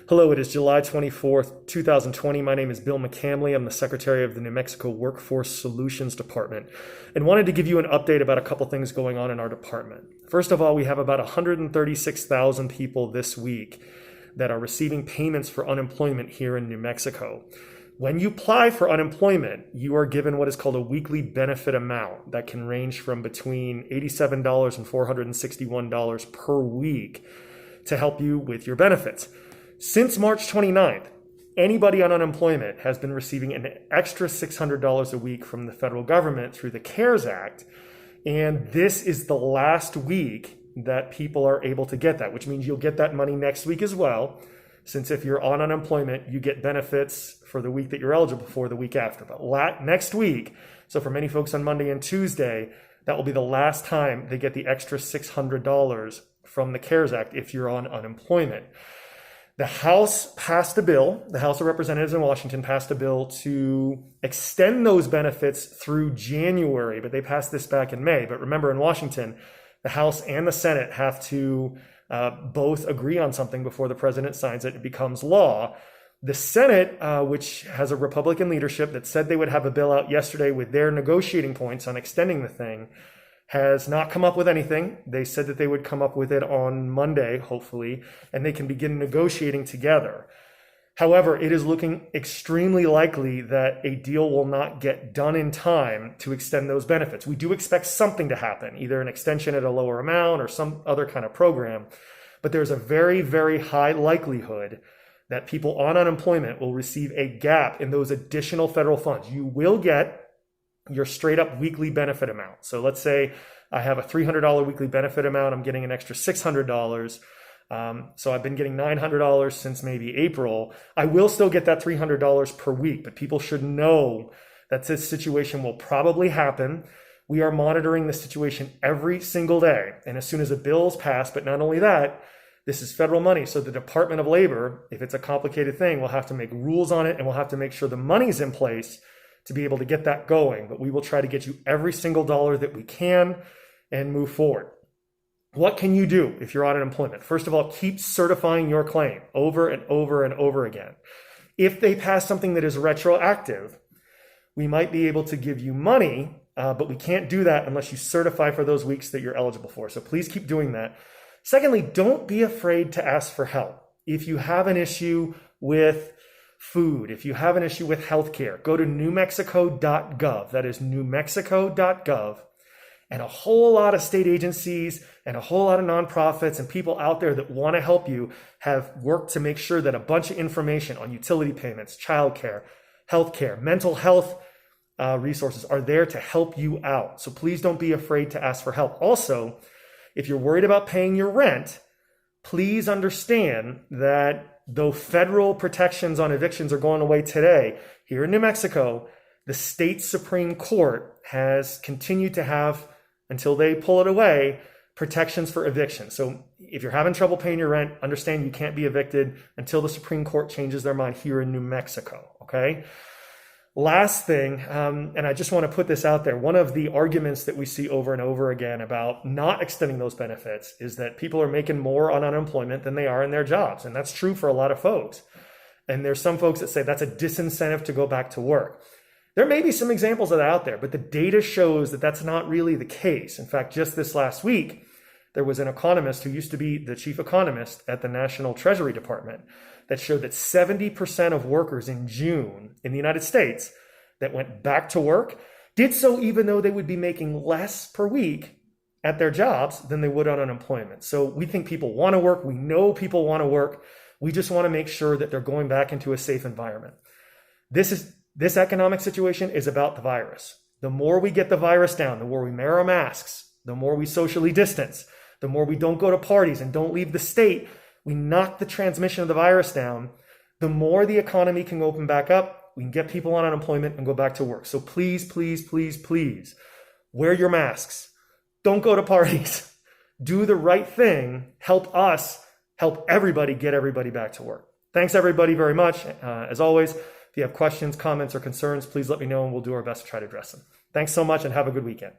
Hello, it is July 24th, 2020. My name is Bill McCamley. I'm the Secretary of the New Mexico Workforce Solutions Department and wanted to give you an update about a couple things going on in our department. First of all, we have about 136,000 people this week that are receiving payments for unemployment here in New Mexico. When you apply for unemployment, you are given what is called a weekly benefit amount that can range from between $87 and $461 per week to help you with your benefits. Since March 29th, anybody on unemployment has been receiving an extra $600 a week from the federal government through the CARES Act. And this is the last week that people are able to get that, which means you'll get that money next week as well. Since if you're on unemployment, you get benefits for the week that you're eligible for the week after. But next week, so for many folks on Monday and Tuesday, that will be the last time they get the extra $600 from the CARES Act if you're on unemployment. The House passed a bill, the House of Representatives in Washington passed a bill to extend those benefits through January, but they passed this back in May. But remember, in Washington, the House and the Senate have to both agree on something before the president signs it. It becomes law. The Senate, which has a Republican leadership that said they would have a bill out yesterday with their negotiating points on extending the thing, has not come up with anything. They said that they would come up with it on Monday, hopefully, and they can begin negotiating together. However, it is looking extremely likely that a deal will not get done in time to extend those benefits. We do expect something to happen, either an extension at a lower amount or some other kind of program, but there's a very, very high likelihood that people on unemployment will receive a gap in those additional federal funds. You will get your straight up weekly benefit amount. So let's say I have a $300 weekly benefit amount. I'm getting an extra $600. So I've been getting $900 since maybe April. I will still get that $300 per week, but people should know that this situation will probably happen. We are monitoring the situation every single day. And as soon as a bill is passed, but not only that, this is federal money. So the Department of Labor, if it's a complicated thing, will have to make rules on it and we'll have to make sure the money's in place to be able to get that going. But we will try to get you every single dollar that we can and move forward. What can you do if you're on unemployment? First of all, keep certifying your claim over and over and over again. If they pass something that is retroactive, we might be able to give you money, but we can't do that unless you certify for those weeks that you're eligible for. So please keep doing that. Secondly, don't be afraid to ask for help. If you have an issue with food, if you have an issue with healthcare, go to newmexico.gov. That is newmexico.gov. And a whole lot of state agencies and a whole lot of nonprofits and people out there that want to help you have worked to make sure that a bunch of information on utility payments, childcare, healthcare, mental health resources are there to help you out. So please don't be afraid to ask for help. Also, if you're worried about paying your rent, please understand that though federal protections on evictions are going away today, here in New Mexico, the state Supreme Court has continued to have, until they pull it away, protections for eviction. So if you're having trouble paying your rent, understand you can't be evicted until the Supreme Court changes their mind here in New Mexico, okay? Last thing, and I just want to put this out there, one of the arguments that we see over and over again about not extending those benefits is that people are making more on unemployment than they are in their jobs. And that's true for a lot of folks. And there's some folks that say that's a disincentive to go back to work. There may be some examples of that out there, but the data shows that that's not really the case. In fact, just this last week, there was an economist who used to be the chief economist at the National Treasury Department that showed that 70% of workers in June in the United States that went back to work did so even though they would be making less per week at their jobs than they would on unemployment. So we think people want to work. We know people want to work. We just want to make sure that they're going back into a safe environment. This economic situation is about the virus. The more we get the virus down, the more we wear our masks, the more we socially distance, the more we don't go to parties and don't leave the state, we knock the transmission of the virus down, the more the economy can open back up, we can get people on unemployment and go back to work. So please, please, please, please, wear your masks. Don't go to parties. Do the right thing. Help us, help everybody get everybody back to work. Thanks everybody very much. As always, if you have questions, comments, or concerns, please let me know and we'll do our best to try to address them. Thanks so much and have a good weekend.